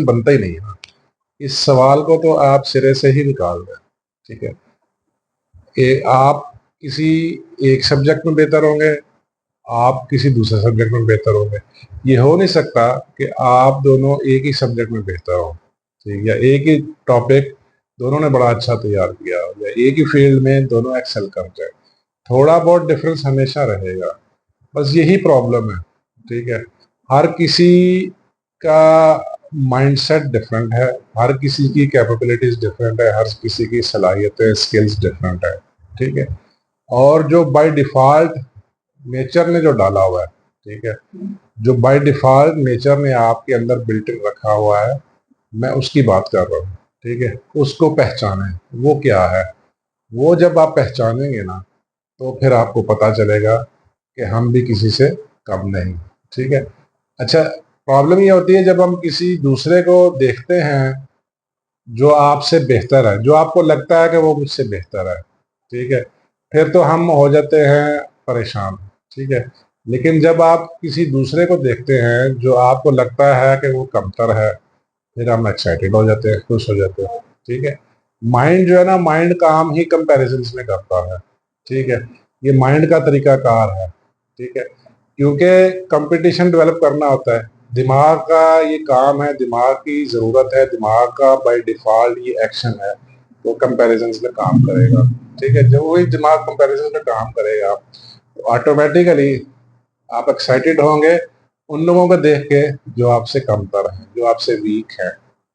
बनता ही नहीं है ना। इस सवाल को तो आप सिरे से ही निकाल दें। ठीक है, आप किसी एक सब्जेक्ट में बेहतर होंगे, आप किसी दूसरे सब्जेक्ट में बेहतर होंगे। ये हो नहीं सकता कि आप दोनों एक ही सब्जेक्ट में बेहतर हो, ठीक, या एक ही टॉपिक दोनों ने बड़ा अच्छा तैयार किया, या एक ही फील्ड में दोनों एक्सेल कर जाए। थोड़ा बहुत डिफरेंस हमेशा रहेगा, बस यही प्रॉब्लम है। ठीक है, हर किसी का माइंडसेट डिफरेंट है, हर किसी की कैपेबिलिटीज डिफरेंट है, हर किसी की सलाहियतें स्किल्स डिफरेंट है। ठीक है, और जो बाय डिफॉल्ट नेचर ने जो डाला हुआ है, ठीक है, जो बाय डिफॉल्ट नेचर ने आपके अंदर बिल्ट इन रखा हुआ है, मैं उसकी बात कर रहा हूँ। ठीक है, उसको पहचाने, वो क्या है। वो जब आप पहचानेंगे ना, तो फिर आपको पता चलेगा कि हम भी किसी से कम नहीं। ठीक है, अच्छा, प्रॉब्लम ये होती है जब हम किसी दूसरे को देखते हैं जो आपसे बेहतर है, जो आपको लगता है कि वो मुझसे बेहतर है, ठीक है, फिर तो हम हो जाते हैं परेशान। ठीक है, लेकिन जब आप किसी दूसरे को देखते हैं जो आपको लगता है कि वो कमतर है, फिर हम एक्साइटेड हो जाते हैं, खुश हो जाते हैं। ठीक है, माइंड जो है ना, माइंड काम ही कंपैरिजन में करता है। ठीक है, ये माइंड का तरीकाकार है। ठीक है, क्योंकि कंपटीशन डेवलप करना होता है, दिमाग का ये काम है, दिमाग की ज़रूरत है, दिमाग का बाय डिफ़ॉल्ट ये एक्शन है, वो कंपैरिजन में काम करेगा। ठीक है, जब वही दिमाग कंपैरिजन में काम करेगा तो ऑटोमेटिकली आप एक्साइटेड होंगे उन लोगों को देख के जो आपसे कमतर हैं, जो आपसे वीक है।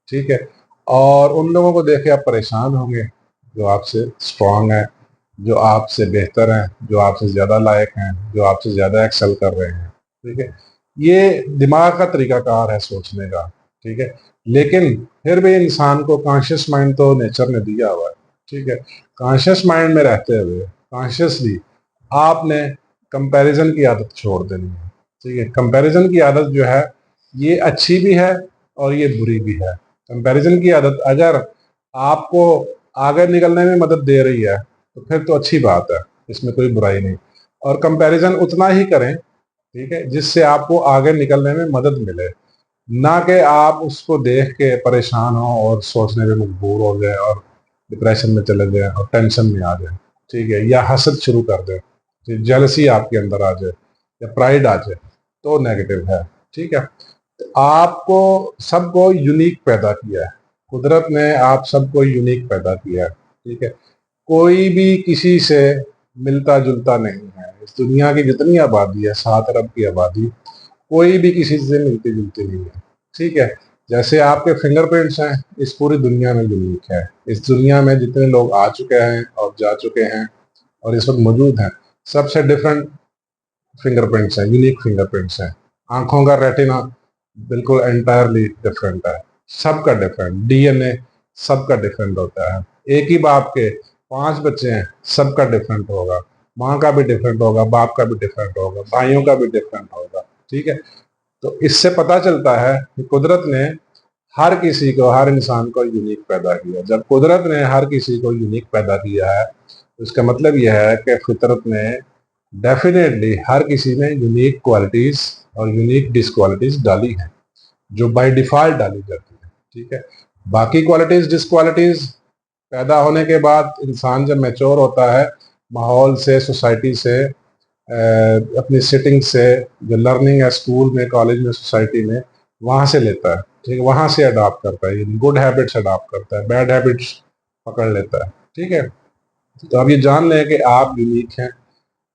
ठीक है, और उन लोगों को देख के आप परेशान होंगे जो आपसे स्ट्रांग है, जो आपसे बेहतर हैं, जो आपसे ज़्यादा लायक हैं, जो आपसे ज़्यादा एक्सेल कर रहे हैं। ठीक है, ये दिमाग का तरीकाकार है सोचने का। ठीक है, लेकिन फिर भी इंसान को कॉन्शियस माइंड तो नेचर ने दिया हुआ है। ठीक है, कॉन्शियस माइंड में रहते हुए कॉन्शियसली आपने कंपैरिजन की आदत छोड़ देनी है। ठीक है, कंपैरिजन की आदत जो है ये अच्छी भी है और ये बुरी भी है। कंपैरिजन की आदत अगर आपको आगे निकलने में मदद दे रही है तो फिर तो अच्छी बात है, इसमें कोई बुराई नहीं। और कंपैरिजन उतना ही करें, ठीक है, जिससे आपको आगे निकलने में मदद मिले, ना कि आप उसको देख के परेशान हो और सोचने में मजबूर हो जाए और डिप्रेशन में चले जाए और टेंशन में आ जाए। ठीक है, या हसद शुरू कर दे, जेलसी आपके अंदर आ जाए या प्राइड आ जाए, तो नेगेटिव है। ठीक है, तो आपको सबको यूनिक पैदा किया है, कुदरत ने आप सबको यूनिक पैदा किया है। ठीक है, कोई भी किसी से मिलता जुलता नहीं है। इस दुनिया की जितनी आबादी है, 7 अरब की आबादी, कोई भी किसी से मिलती जुलती नहीं है। ठीक है, जैसे आपके फिंगरप्रिंट्स हैं, इस पूरी दुनिया में यूनिक है। इस दुनिया में जितने लोग आ चुके हैं और जा चुके हैं और इस वक्त मौजूद हैं, सबसे डिफरेंट फिंगरप्रिंट्स हैं, यूनिक फिंगरप्रिंट्स हैं। आंखों का रेटिना बिल्कुल एंटायरली डिफरेंट है, सबका डिफरेंट। डीएनए सबका डिफरेंट होता है। एक ही बाप के 5 बच्चे हैं, सबका डिफरेंट होगा। माँ का भी डिफरेंट होगा, बाप का भी डिफरेंट होगा, भाइयों का भी डिफरेंट होगा। ठीक है, तो इससे पता चलता है कि कुदरत ने हर किसी को, हर इंसान को यूनिक पैदा किया। जब कुदरत ने हर किसी को यूनिक पैदा किया है तो इसका मतलब यह है कि फितरत ने डेफिनेटली हर किसी में यूनिक क्वालिटीज और यूनिक डिसक्वालिटीज डाली हैं, जो बाय डिफॉल्ट डाली जाती है। ठीक है, बाकी क्वालिटीज डिसक्वालिटीज पैदा होने के बाद इंसान जब मैच्योर होता है, माहौल से, सोसाइटी से, अपनी सिटिंग से, जो लर्निंग है स्कूल में, कॉलेज में, सोसाइटी में, वहाँ से लेता है। ठीक है, वहाँ से अडॉप्ट करता है, गुड हैबिट्स अडॉप्ट करता है, बैड हैबिट्स पकड़ लेता है। ठीक है, तो आप ये जान लें कि आप यूनिक हैं,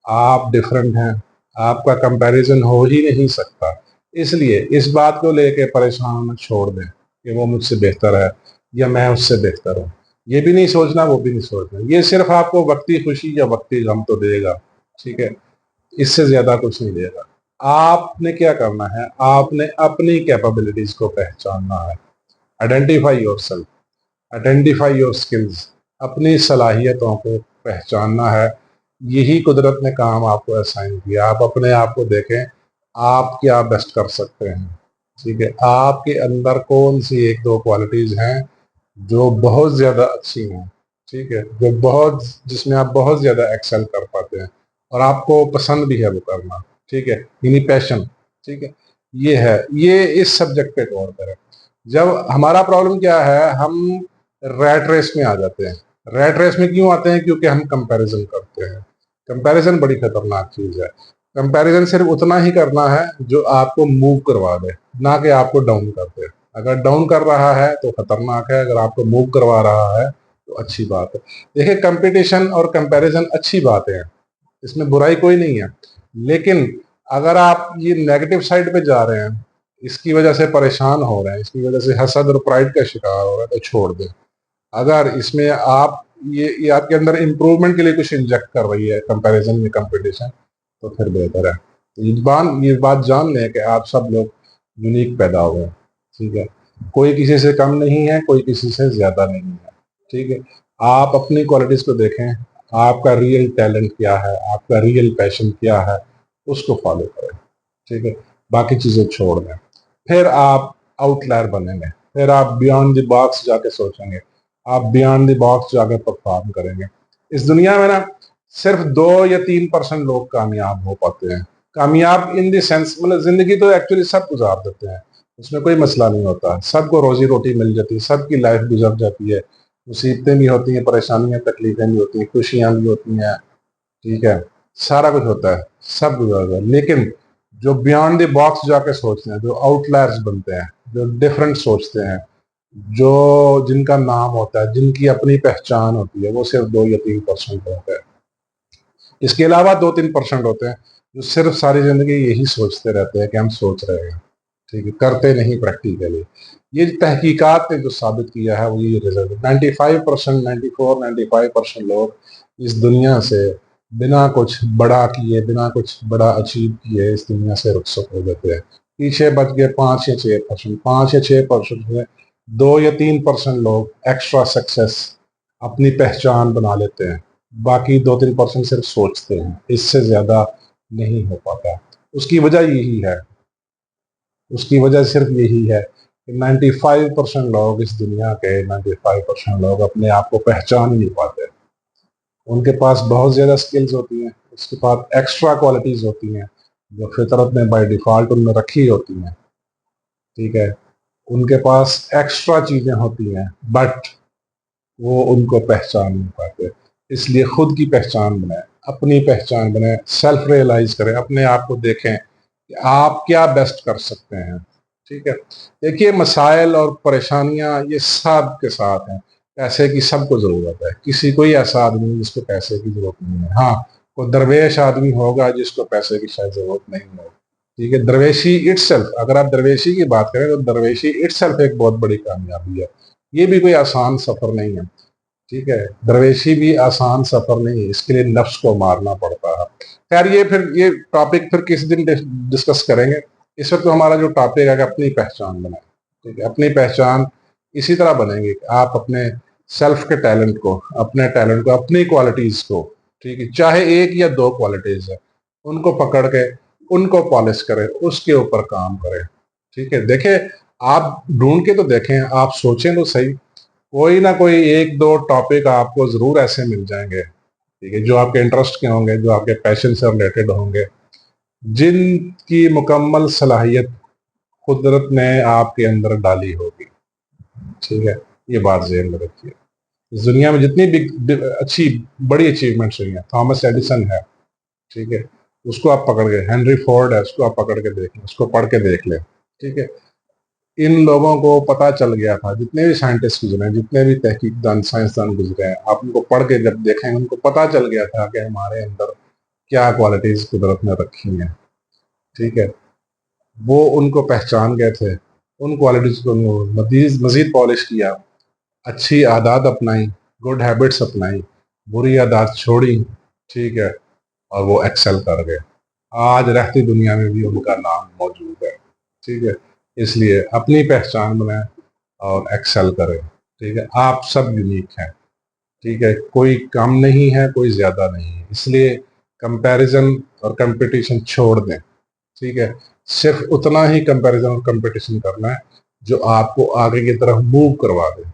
आप डिफरेंट हैं, आपका कंपैरिजन हो ही नहीं सकता। इसलिए इस बात को लेके परेशान होना छोड़ दें कि वो मुझसे बेहतर है या मैं उससे बेहतर हूँ। ये भी नहीं सोचना, वो भी नहीं सोचना। ये सिर्फ आपको वक्ती खुशी या वक्ती गम तो देगा। ठीक है, इससे ज्यादा कुछ नहीं देगा। आपने क्या करना है, आपने अपनी कैपेबिलिटीज को पहचानना है। Identify yourself, identify your skills, अपनी सलाहियतों को पहचानना है। यही कुदरत ने काम आपको असाइन किया। आप अपने आप को देखें, आप क्या बेस्ट कर सकते हैं। ठीक है, आपके अंदर कौन सी 1-2 क्वालिटीज हैं जो बहुत ज्यादा अच्छी हैं। ठीक है, जो बहुत, जिसमें आप बहुत ज्यादा एक्सेल कर पाते हैं और आपको पसंद भी है वो करना। ठीक है, यानी पैशन। ठीक है, ये है, ये इस सब्जेक्ट पे गौर करें। जब हमारा प्रॉब्लम क्या है, हम रैट रेस में आ जाते हैं। रैट रेस में क्यों आते हैं? क्योंकि हम कंपैरिजन करते हैं। कंपैरिजन बड़ी खतरनाक चीज है। कंपैरिजन सिर्फ उतना ही करना है जो आपको मूव करवा दे, ना कि आपको डाउन कर दे। अगर डाउन कर रहा है तो खतरनाक है, अगर आपको मूव करवा रहा है तो अच्छी बात है। देखिए, कंपटीशन और कंपैरिजन अच्छी बात है, इसमें बुराई कोई नहीं है। लेकिन अगर आप ये नेगेटिव साइड पे जा रहे हैं, इसकी वजह से परेशान हो रहे हैं, इसकी वजह से हसद और प्राइड का शिकार हो रहे हैं, तो छोड़ दें। अगर इसमें आप ये आपके अंदर इम्प्रूवमेंट के लिए कुछ इंजेक्ट कर रही है कंपैरिजन में कंपटीशन, तो फिर बेहतर है। ये बात जान लें कि आप सब लोग यूनिक पैदा हुए हैं। ठीक है, कोई किसी से कम नहीं है, कोई किसी से ज्यादा नहीं है। ठीक है, आप अपनी क्वालिटीज को देखें, आपका रियल टैलेंट क्या है, आपका रियल पैशन क्या है, उसको फॉलो करें। ठीक है, बाकी चीजें छोड़ दें। फिर आप आउटलायर बनेंगे, फिर आप बियॉन्ड द बॉक्स जाके सोचेंगे, आप बियॉन्ड द बॉक्स जाके परफॉर्म करेंगे। इस दुनिया में ना सिर्फ 2 या 3% लोग कामयाब हो पाते हैं। कामयाब इन द सेंस, मतलब जिंदगी तो एक्चुअली सब गुजार देते हैं, उसमें कोई मसला नहीं होता, सबको रोजी रोटी मिल जाती है, सबकी लाइफ गुजर जाती है। मुसीबतें भी होती हैं, परेशानियां तकलीफें भी होती हैं, खुशियां भी होती हैं। ठीक है, सारा कुछ होता है, सब गुजर है। लेकिन जो बियॉन्ड द बॉक्स जाके सोचते हैं, जो आउटलायर्स बनते हैं, जो डिफरेंट सोचते हैं, जो जिनका नाम होता है, जिनकी अपनी पहचान होती है, वो सिर्फ 2 या 3% होते हैं। इसके अलावा 2-3% होते हैं जो सिर्फ सारी जिंदगी यही सोचते रहते हैं कि हम सोच रहे हैं। ठीक है, करते नहीं प्रैक्टिकली। ये तहकीकात ने जो साबित किया है वो ये रिजल्ट, 95%, 94-95% लोग इस दुनिया से बिना कुछ बड़ा किए, बिना कुछ बड़ा अचीव किए इस दुनिया से रुखसत हो जाते हैं। पीछे बच गए 5 या 6%, 5 या 6% में 2 या 3% लोग एक्स्ट्रा सक्सेस अपनी पहचान बना लेते हैं। बाकी 2-3% सिर्फ सोचते हैं, इससे ज्यादा नहीं हो पाता। उसकी वजह यही है, उसकी वजह सिर्फ यही है कि 95% लोग इस दुनिया के 95% लोग अपने आप को पहचान नहीं पाते। उनके पास बहुत ज्यादा स्किल्स होती हैं, उसके पास एक्स्ट्रा क्वालिटीज होती हैं जो फितरत में बाय डिफॉल्ट उनमें रखी होती हैं। ठीक है, उनके पास एक्स्ट्रा चीजें होती हैं, बट वो उनको पहचान नहीं पाते। इसलिए खुद की पहचान बनाए, अपनी पहचान बनाए, सेल्फ रियलाइज करें, अपने आप को देखें कि आप क्या बेस्ट कर सकते हैं। ठीक है, देखिए, मसाइल और परेशानियां ये सब के साथ हैं। पैसे की सबको जरूरत है, किसी कोई ऐसा आदमी नहीं जिसको पैसे की जरूरत नहीं है। हाँ, कोई दरवेश आदमी होगा जिसको पैसे की शायद जरूरत नहीं हो। ठीक है, दरवेशी इटसेल्फ, अगर आप दरवेशी की बात करें तो दरवेशी इटसेल्फ एक बहुत बड़ी कामयाबी है। ये भी कोई आसान सफर नहीं है। ठीक है, दरवेशी भी आसान सफर नहीं है, इसके लिए नफ्स को मारना पड़ता है। खैर, ये टॉपिक फिर किसी दिन डिस्कस करेंगे। इस वक्त तो हमारा जो टॉपिक है कि अपनी पहचान बनाए। ठीक है, अपनी पहचान इसी तरह बनेगी कि आप अपने सेल्फ के टैलेंट को, अपने टैलेंट को, अपनी क्वालिटीज को, ठीक है, चाहे 1 या 2 क्वालिटीज है, उनको पकड़ के उनको पॉलिश करें, उसके ऊपर काम करें। ठीक है, देखें, आप ढूंढ के तो देखें, आप सोचें तो सही, कोई ना कोई 1-2 टॉपिक आपको जरूर ऐसे मिल जाएंगे। ठीक है, जो आपके इंटरेस्ट के होंगे, जो आपके पैशन से रिलेटेड होंगे, जिनकी मुकम्मल सलाहियत कुदरत ने आपके अंदर डाली होगी। ठीक है, ये बात ज़हन में रखिए। इस दुनिया में जितनी भी अच्छी बड़ी अचीवमेंट्स हुई हैं, थॉमस एडिसन है, ठीक है, उसको आप पकड़ के, हेनरी फोर्ड है, उसको आप पकड़ के देख लें, उसको पढ़ के देख लें। ठीक है, इन लोगों को पता चल गया था, जितने भी साइंटिस्ट गुजरे हैं, जितने भी तहकीकदान साइंसदान गुजरे हैं, आप उनको पढ़ के जब देखेंगे, उनको पता चल गया था कि हमारे अंदर क्या क्वालिटीज कुदरत ने रखी हैं। ठीक है, वो उनको पहचान गए थे, उन क्वालिटीज को मजीद मजीद पॉलिश किया, अच्छी आदत अपनाई, गुड हैबिट्स अपनाई, बुरी आदत छोड़ी। ठीक है, और वो एक्सेल कर गए। आज रहती दुनिया में भी उनका नाम मौजूद है। ठीक है, इसलिए अपनी पहचान बनाएं और एक्सेल करें। ठीक है, आप सब यूनिक हैं। ठीक है, कोई कम नहीं है, कोई ज्यादा नहीं है, इसलिए कंपैरिजन और कंपटीशन छोड़ दें। ठीक है, सिर्फ उतना ही कंपैरिजन और कंपटीशन करना है जो आपको आगे की तरफ मूव करवा दे,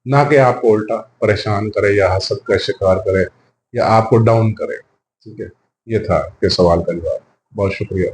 ना कि आपको उल्टा परेशान करे या हसद का शिकार करे या आपको डाउन करे। ठीक है, ये था आपके सवाल का जवाब। बहुत शुक्रिया।